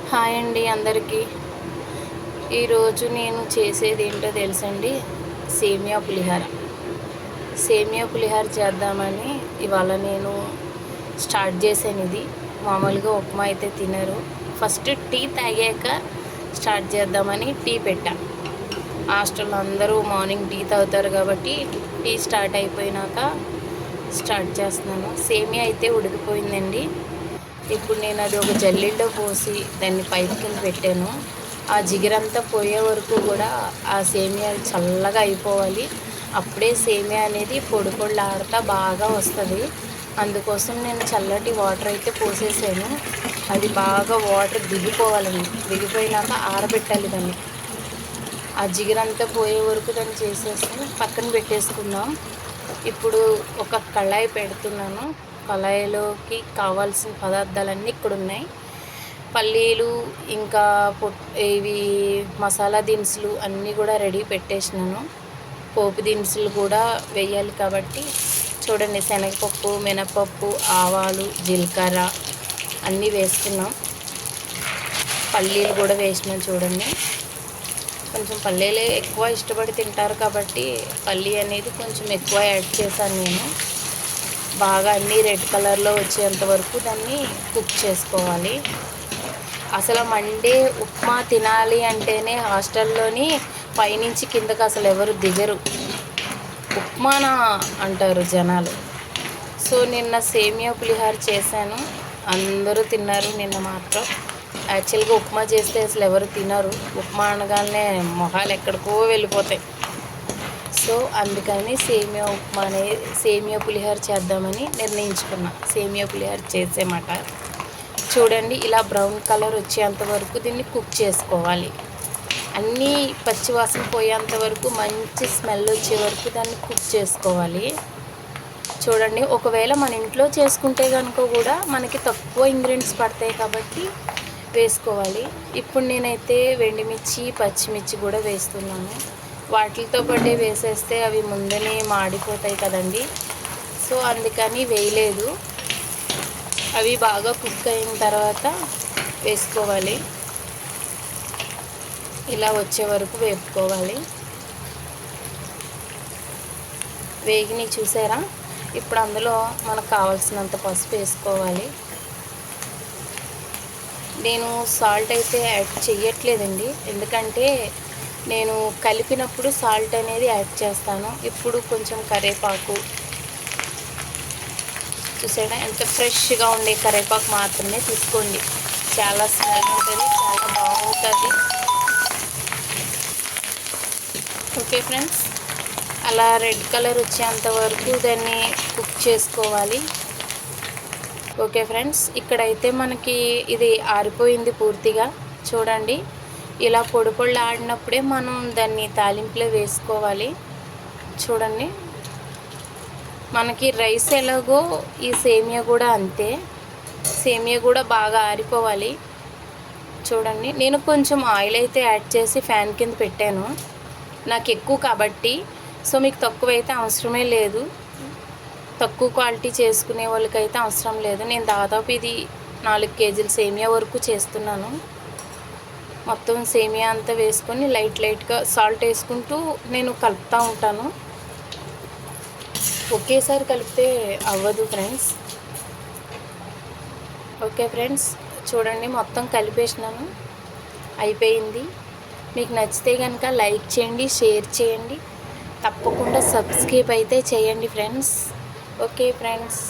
Hi అండి అందరికీ. ఈరోజు నేను చేసేది ఏంటో తెలుసండి, సేమియా పులిహోర. సేమియా పులిహోర చేద్దామని ఇవాళ నేను స్టార్ట్ చేశాను. ఇది మామూలుగా ఉప్మా అయితే తినరు. ఫస్ట్ టీ తాగాక స్టార్ట్ చేద్దామని టీ పెట్టా. హాస్టల్లో అందరూ మార్నింగ్ టీ తాగుతారు కాబట్టి టీ స్టార్ట్ అయిపోయినాక స్టార్ట్ చేస్తున్నాను. సేమియా అయితే ఉడికిపోయిందండి. ఇప్పుడు నేను అది ఒక జల్లెడలో పోసి దాన్ని పైప్ కింద పెట్టాను. ఆ జిగురంతా పోయే వరకు కూడా ఆ సేమియా చల్లగా అయిపోవాలి. అప్పుడే సేమియా అనేది పొడి పొడిలాడుతూ బాగా వస్తుంది. అందుకోసం నేను చల్లటి వాటర్ అయితే పోసేసాను. అది బాగా వాటర్ దిగిపోవాలండి. దిగిపోయినాక ఆరబెట్టాలి దాన్ని. ఆ జిగురంతా పోయే వరకు దాన్ని చేసేసి పక్కన పెట్టేసుకుందాం. ఇప్పుడు ఒక కళాయి పెడుతున్నాను. కళాయిలోకి కావాల్సిన పదార్థాలన్నీ ఇక్కడ ఉన్నాయి. పల్లీలు ఇంకా ఇవి మసాలా దినుసులు అన్నీ కూడా రెడీ పెట్టేసినాను. పోపు దినుసులు కూడా వేయాలి కాబట్టి చూడండి, శనగపప్పు, మినపప్పు, ఆవాలు, జీలకర్ర అన్నీ వేస్తున్నాం. పల్లీలు కూడా వేసినాం చూడండి. కొంచెం పల్లీలే ఎక్కువ ఇష్టపడి తింటారు కాబట్టి పల్లీ అనేది కొంచెం ఎక్కువ యాడ్ చేశాను నేను. బాగా అన్నీ రెడ్ కలర్లో వచ్చేంత వరకు దాన్ని కుక్ చేసుకోవాలి. అసలు మండే ఉప్మా తినాలి అంటేనే హాస్టల్లోని పైనుంచి కిందకి అసలు ఎవరు దిగరు, ఉప్మానా అంటారు జనాలు. సో నిన్న సేమియా పులిహోర చేశాను, అందరూ తిన్నారు. నిన్న మాత్రం యాక్చువల్గా ఉప్మా చేస్తే అసలు ఎవరు తినరు. ఉప్మా అనగానే మొహాలు ఎక్కడికో వెళ్ళిపోతాయి. సో అందుకని సేమియా పులిహోర చేద్దామని నిర్ణయించుకున్నా. సేమియా పులిహోర చేసేమాట చూడండి, ఇలా బ్రౌన్ కలర్ వచ్చేంత వరకు దీన్ని కుక్ చేసుకోవాలి. అన్నీ పచ్చివాసన పోయేంత వరకు, మంచి స్మెల్ వచ్చే వరకు దాన్ని కుక్ చేసుకోవాలి. చూడండి, ఒకవేళ మన ఇంట్లో చేసుకుంటే కనుక కూడా మనకి తక్కువ ఇంగ్రీడియంట్స్ పడతాయి కాబట్టి వేసుకోవాలి. ఇప్పుడు నేనైతే వెండిమిర్చి, పచ్చిమిర్చి కూడా వేస్తున్నాను. వాటితో పాటే వేసేస్తే అవి ముందనే మాడిపోతాయి కదండి. సో అందుకని వేయలేదు. అవి బాగా కుక్ అయిన తర్వాత వేసుకోవాలి. ఇలా వచ్చే వరకు వేపుకోవాలి. వేగిని చూసారా? ఇప్పుడు అందులో మనకు కావాల్సినంత పసుపు వేసుకోవాలి. నేను సాల్ట్ అయితే యాడ్ చెయ్యట్లేదండి, ఎందుకంటే నేను కలిపినప్పుడు సాల్ట్ అనేది యాడ్ చేస్తాను. ఇప్పుడు కొంచెం కరివేపాకు, చూసారా ఎంత ఫ్రెష్గా ఉండే కరివేపాకు మాత్రమే తీసుకోండి. చాలా స్మెల్ ఉంటుంది, చాలా బాగుంటుంది. ఓకే ఫ్రెండ్స్, అలా రెడ్ కలర్ వచ్చేంత వరకు దాన్ని కుక్ చేసుకోవాలి. ఓకే ఫ్రెండ్స్, ఇక్కడైతే మనకి ఇది ఆరిపోయింది పూర్తిగా. చూడండి, ఇలా పొడి పొడి ఆడినప్పుడే మనం దాన్ని తాలింపులో వేసుకోవాలి. చూడండి, మనకి రైస్ ఎలాగో ఈ సేమియా కూడా అంతే. సేమియా కూడా బాగా ఆరిపోవాలి. చూడండి, నేను కొంచెం ఆయిల్ అయితే యాడ్ చేసి ఫ్యాన్ కింద పెట్టాను, నాకు ఎక్కువ కాబట్టి. సో మీకు తక్కువైతే అవసరమే లేదు, తక్కువ క్వాలిటీ చేసుకునే వాళ్ళకైతే అవసరం లేదు. నేను దాదాపు ఇది 4 కేజీల సేమియా వరకు చేస్తున్నాను. మొత్తం సేమియా అంతా వేసుకొని లైట్గా సాల్ట్ వేసుకుంటూ నేను కలుపుతూ ఉంటాను. ఒకేసారి కలిపితే అవ్వదు ఫ్రెండ్స్. ఓకే ఫ్రెండ్స్, చూడండి మొత్తం కలిపేసినాను, అయిపోయింది. మీకు నచ్చితే కనుక లైక్ చేయండి, షేర్ చేయండి, తప్పకుండా సబ్స్క్రైబ్ అయితే చేయండి ఫ్రెండ్స్. Okay friends.